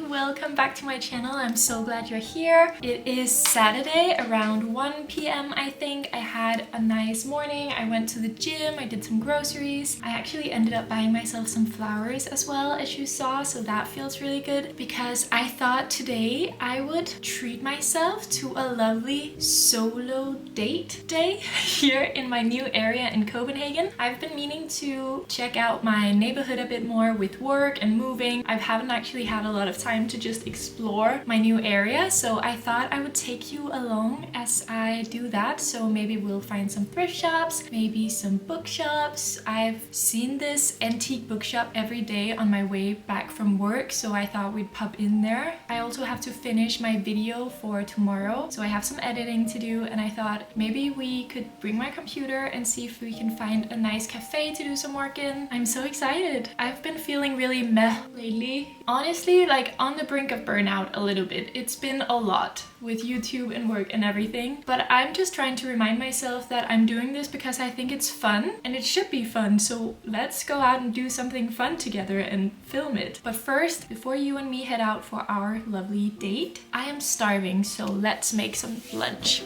Welcome back to my channel. I'm so glad you're here. It is Saturday around 1 p.m. I think. I had a nice morning. I went to the gym, I did some groceries. I actually ended up buying myself some flowers as well, as you saw, so that feels really good because I thought today I would treat myself to a lovely solo date day here in my new area in Copenhagen. I've been meaning to check out my neighborhood a bit more with work and moving. I haven't actually had a lot of time to just explore my new area, so I thought I would take you along as I do that. So maybe we'll find some thrift shops, maybe some bookshops. I've seen this antique bookshop every day on my way back from work, so I thought we'd pop in there. I also have to finish my video for tomorrow, so I have some editing to do, and I thought maybe we could bring my computer and see if we can find a nice cafe to do some work in. I'm so excited. I've been feeling really meh lately. Honestly, like on the brink of burnout a little bit. It's been a lot with YouTube and work and everything, but I'm just trying to remind myself that I'm doing this because I think it's fun and it should be fun, so let's go out and do something fun together and film it. But first, before you and me head out for our lovely date, I am starving, so let's make some lunch.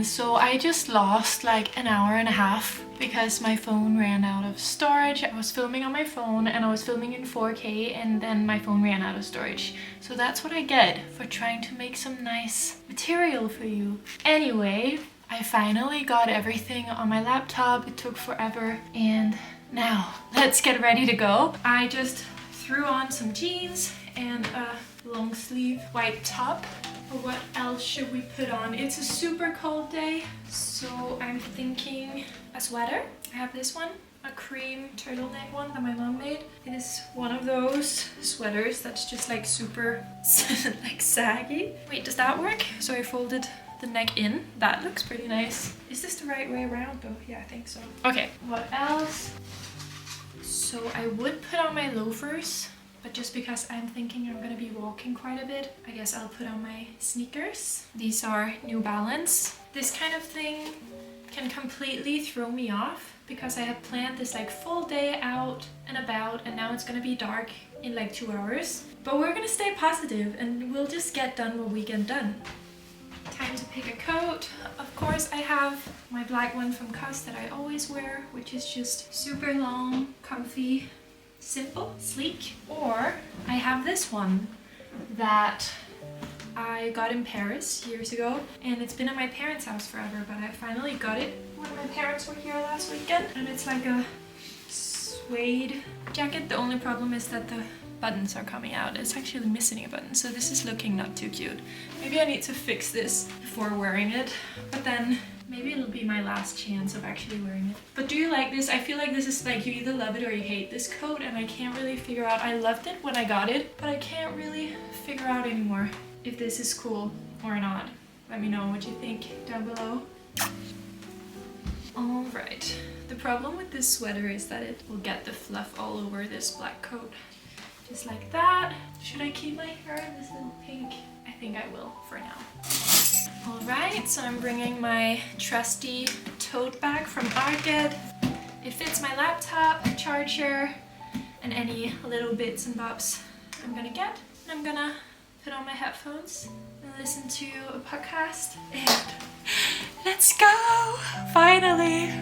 So I just lost like an hour and a half because my phone ran out of storage. I was filming on my phone and I was filming in 4K, and then my phone ran out of storage. So that's what I get for trying to make some nice material for you. Anyway, I finally got everything on my laptop. It took forever, and now let's get ready to go. I just threw on some jeans and a long sleeve white top. What else should we put on? It's a super cold day, so I'm thinking a sweater. I have this one, a cream turtleneck one that my mom made. It is one of those sweaters that's just like super like saggy. Wait, does that work? So I folded the neck in. That looks pretty nice. Is this the right way around though? Yeah, I think so. Okay, what else? So I would put on my loafers, But just because I'm thinking I'm gonna be walking quite a bit, I guess I'll put on my sneakers. These are New Balance. This kind of thing can completely throw me off because I have planned this like full day out and about, and now it's gonna be dark in like 2 hours. But we're gonna stay positive and we'll just get done what we get done. Time to pick a coat. Of course I have my black one from Kaffe that I always wear, which is just super long, comfy, simple, sleek. Or I have this one that I got in Paris years ago, and it's been at my parents' house forever, but I finally got it when my parents were here last weekend. And it's like a suede jacket. The only problem is that the buttons are coming out. It's actually missing a button, so this is looking not too cute. Maybe I need to fix this before wearing it, but then maybe it'll be my last chance of actually wearing it. But do you like this? I feel like this is like you either love it or you hate this coat, and I can't really figure out. I loved it when I got it, but I can't really figure out anymore if this is cool or not. Let me know what you think down below. Alright, the problem with this sweater is that it will get the fluff all over this black coat. Just like that. Should I keep my hair in this little pink? I think I will for now. Alright, so I'm bringing my trusty tote bag from Amager. It fits my laptop, charger, and any little bits and bobs I'm gonna get. I'm gonna put on my headphones and listen to a podcast, and let's go! Finally!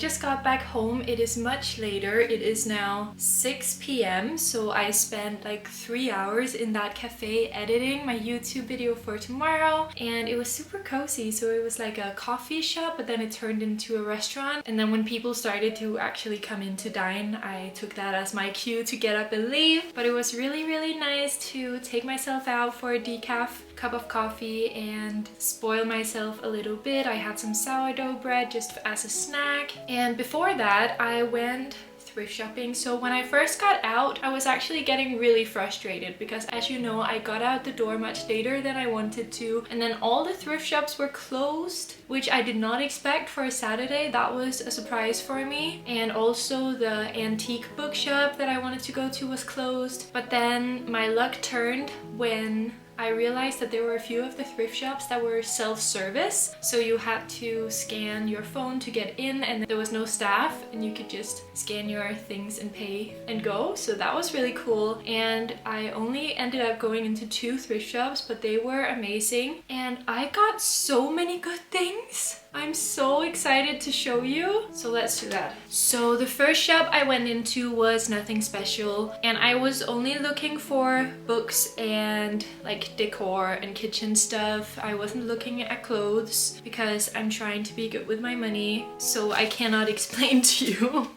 just got back home. It is much later. It is now 6 p.m. So I spent like 3 hours in that cafe editing my YouTube video for tomorrow, and it was super cozy. So it was like a coffee shop, but then it turned into a restaurant. And then when people started to actually come in to dine, I took that as my cue to get up and leave. But it was really, really nice to take myself out for a decaf cup of coffee and spoil myself a little bit. I had some sourdough bread just as a snack, and before that I went thrift shopping. So when I first got out, I was actually getting really frustrated because, as you know, I got out the door much later than I wanted to, and then all the thrift shops were closed, which I did not expect for a Saturday. That was a surprise for me. And also the antique bookshop that I wanted to go to was closed. But then my luck turned when I realized that there were a few of the thrift shops that were self-service. So you had to scan your phone to get in, and there was no staff, and you could just scan your things and pay and go. So that was really cool. And I only ended up going into 2 thrift shops, but they were amazing. And I got so many good things. I'm so excited to show you. So let's do that. So the first shop I went into was nothing special, and I was only looking for books and like decor and kitchen stuff. I wasn't looking at clothes because I'm trying to be good with my money. So I cannot explain to you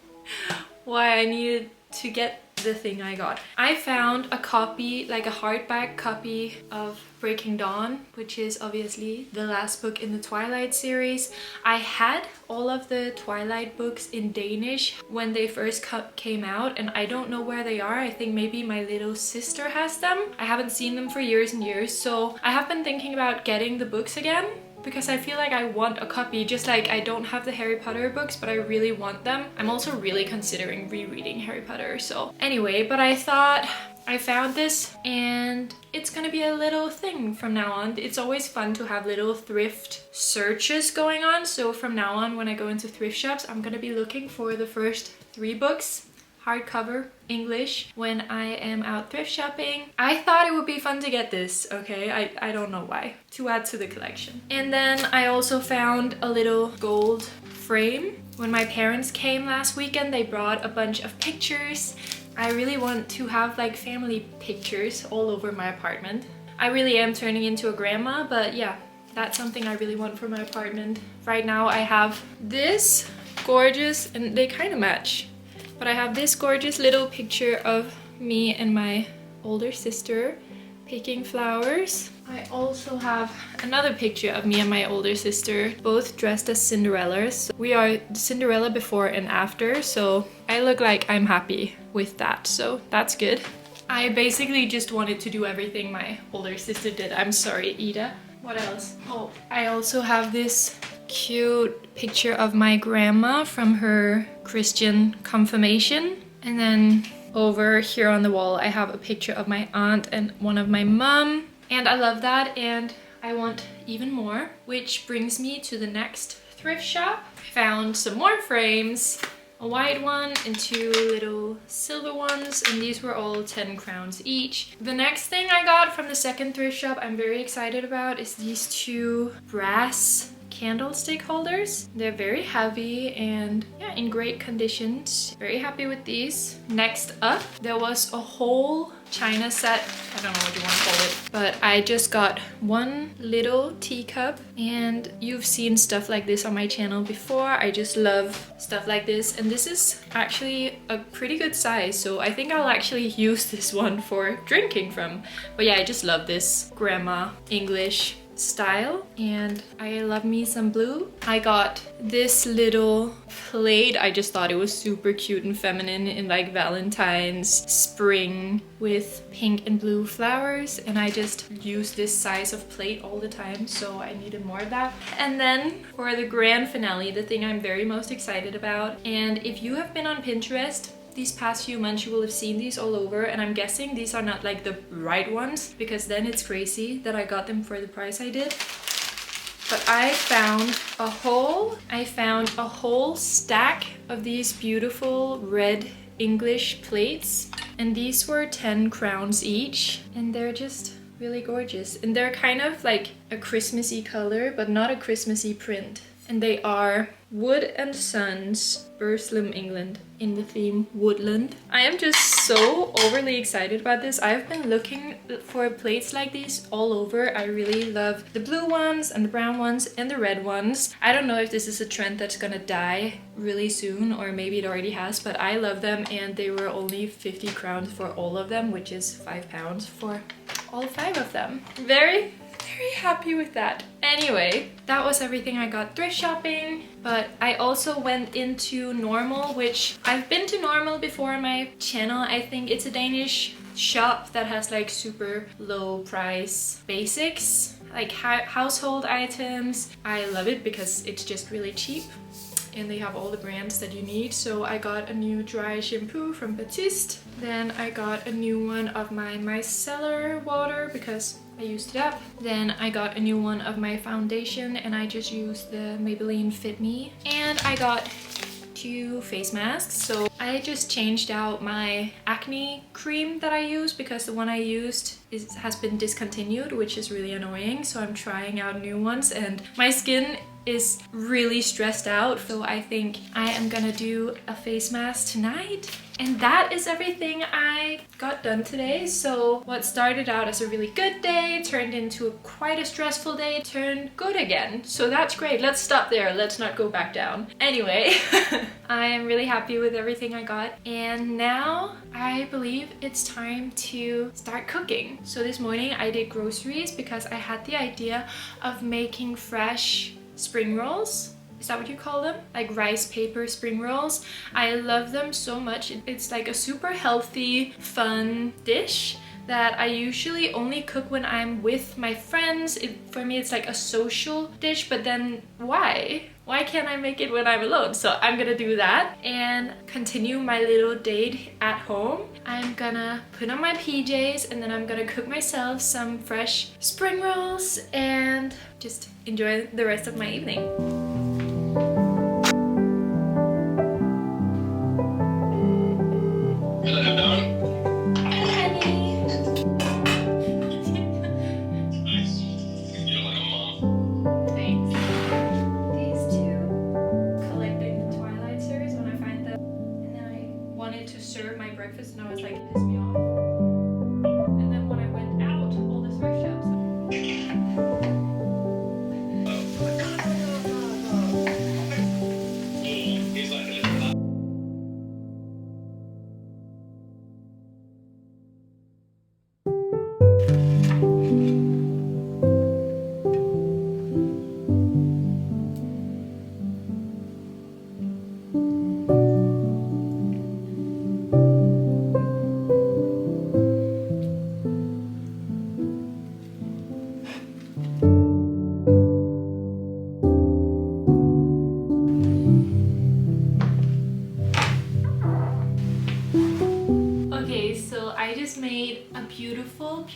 why I needed to get the thing I got. I found a copy, like a hardback copy of Breaking Dawn, which is obviously the last book in the Twilight series. I had all of the Twilight books in Danish when they first came out, and I don't know where they are. I think maybe my little sister has them. I haven't seen them for years and years, so I have been thinking about getting the books again, because I feel like I want a copy. Just like I don't have the Harry Potter books, but I really want them. I'm also really considering rereading Harry Potter, so anyway, but I thought I found this and it's gonna be a little thing from now on. It's always fun to have little thrift searches going on, so from now on when I go into thrift shops, I'm gonna be looking for the first 3 books, hardcover, English, when I am out thrift shopping. I thought it would be fun to get this, okay? I don't know why. To add to the collection. And then I also found a little gold frame. When my parents came last weekend, they brought a bunch of pictures. I really want to have like family pictures all over my apartment. I really am turning into a grandma, but yeah, that's something I really want for my apartment. Right now I have this gorgeous, and they kind of match, but I have this gorgeous little picture of me and my older sister picking flowers. I also have another picture of me and my older sister, both dressed as Cinderellas. We are Cinderella before and after, so I look like I'm happy with that, so that's good. I basically just wanted to do everything my older sister did. I'm sorry, Ida. What else? Oh, I also have this cute picture of my grandma from her Christian confirmation. And then over here on the wall, I have a picture of my aunt and one of my mom. And I love that, and I want even more, which brings me to the next thrift shop. I found some more frames, a white one and 2 little silver ones, and these were all 10 crowns each. The next thing I got from the second thrift shop I'm very excited about is these 2 brass candlestick holders. They're very heavy and yeah, in great conditions. Very happy with these. Next up, there was a whole china set. I don't know what you want to call it, but I just got one little teacup, and you've seen stuff like this on my channel before. I just love stuff like this, and this is actually a pretty good size, so I think I'll actually use this one for drinking from. But yeah, I just love this grandma English style, and I love me some blue. I got this little plate. I just thought it was super cute and feminine in like Valentine's spring with pink and blue flowers, and I just use this size of plate all the time, so I needed more of that. And then for the grand finale, the thing I'm very most excited about, and if you have been on Pinterest these past few months, you will have seen these all over, and I'm guessing these are not like the right ones, because then it's crazy that I got them for the price I did. But I found a whole stack of these beautiful red English plates, and these were 10 crowns each, and they're just really gorgeous, and they're kind of like a Christmassy color but not a Christmassy print. And they are Wood and Sons, Burslem, England, in the theme woodland. I am just so overly excited about this. I've been looking for plates like these all over. I really love the blue ones and the brown ones and the red ones. I don't know if this is a trend that's gonna die really soon, or maybe it already has, but I love them, and they were only 50 crowns for all of them, which is £5 for all 5 of them. Very happy with that. Anyway, that was everything I got thrift shopping, but I also went into Normal, which I've been to Normal before on my channel. I think it's a Danish shop that has like super low price basics, like household items. I love it because it's just really cheap and they have all the brands that you need. So I got a new dry shampoo from Batiste. Then I got a new one of my micellar water because I used it up. Then I got a new one of my foundation and I just used the Maybelline Fit Me. And I got 2 face masks. So I just changed out my acne cream that I use because the one I used has been discontinued, which is really annoying. So I'm trying out new ones and my skin is really stressed out. So I think I am gonna do a face mask tonight. And that is everything I got done today. So what started out as a really good day turned into quite a stressful day, turned good again. So that's great. Let's stop there. Let's not go back down. Anyway, I am really happy with everything I got. And now I believe it's time to start cooking. So this morning I did groceries because I had the idea of making fresh spring rolls. Is that what you call them? Like rice paper spring rolls. I love them so much. It's like a super healthy, fun dish that I usually only cook when I'm with my friends. For me, it's like a social dish, but then why? Why can't I make it when I'm alone? So I'm gonna do that and continue my little date at home. I'm gonna put on my PJs and then I'm gonna cook myself some fresh spring rolls and just enjoy the rest of my evening. Breakfast and I was like, it pissed me off. And then when I went out, all the thrift shops. I just made a beautiful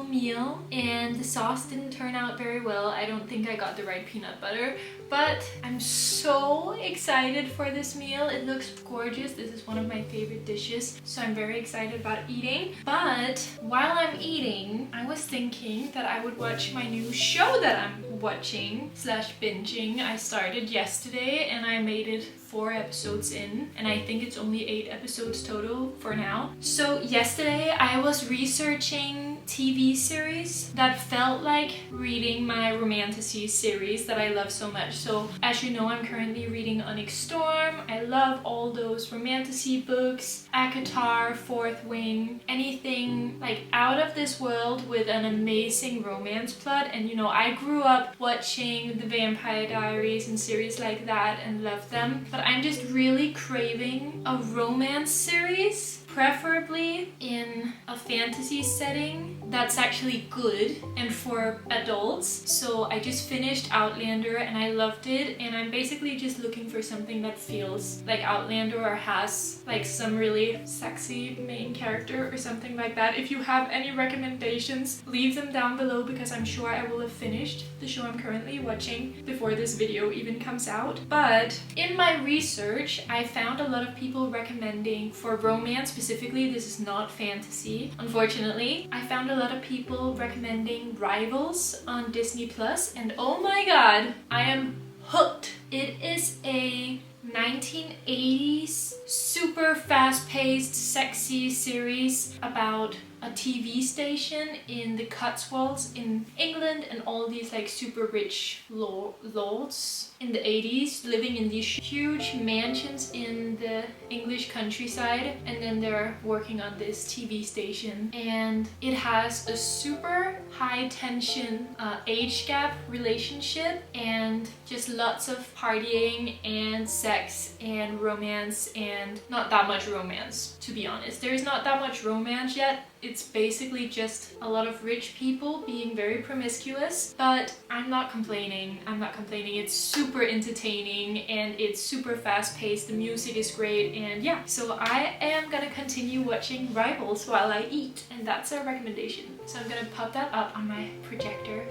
meal and the sauce didn't turn out very well. I don't think I got the right peanut butter, but I'm so excited for this meal. It looks gorgeous. This is one of my favorite dishes, so I'm very excited about eating. But while I'm eating, I was thinking that I would watch my new show that I'm watching slash binging. I started yesterday and I made it 4 episodes in, and I think it's only 8 episodes total for now. So yesterday I was researching TV series that felt like reading my romantasy series that I love so much. So as you know, I'm currently reading Onyx Storm. I love all those romantasy books, Akatar, Fourth Wing, anything like out of this world with an amazing romance plot. And you know, I grew up watching the Vampire Diaries and series like that and loved them, but I'm just really craving a romance series, preferably in a fantasy setting that's actually good and for adults. So I just finished Outlander and I loved it, and I'm basically just looking for something that feels like Outlander or has like some really sexy main character or something like that. If you have any recommendations, leave them down below because I'm sure I will have finished the show I'm currently watching before this video even comes out. But in my research, I found a lot of people recommending for romance specifically. This is not fantasy, unfortunately. I found a lot of people recommending Rivals on Disney Plus, and oh my god, I am hooked. It is a 1980s super fast-paced, sexy series about a TV station in the Cotswolds in England, and all these like super rich lords in the 80s living in these huge mansions in the English countryside, and then they're working on this TV station, and it has a super high tension age gap relationship and just lots of partying and sex and romance, and not that much romance, to be honest. There is not that much romance yet. It's basically just a lot of rich people being very promiscuous, but I'm not complaining. It's super entertaining and it's super fast paced. The music is great, and yeah, so I am gonna continue watching Rivals while I eat, and that's a recommendation. So I'm gonna pop that up on my projector.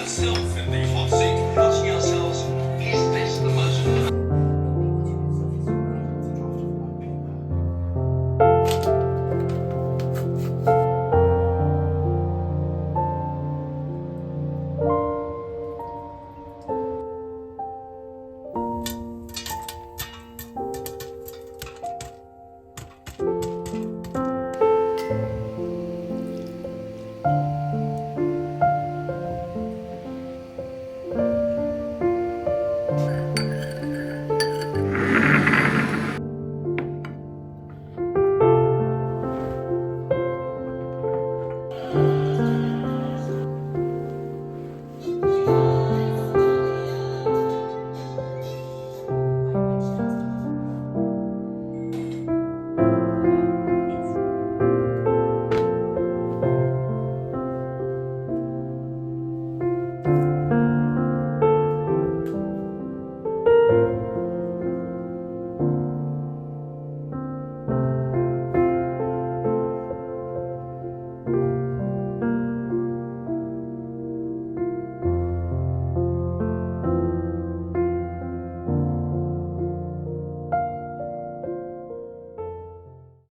So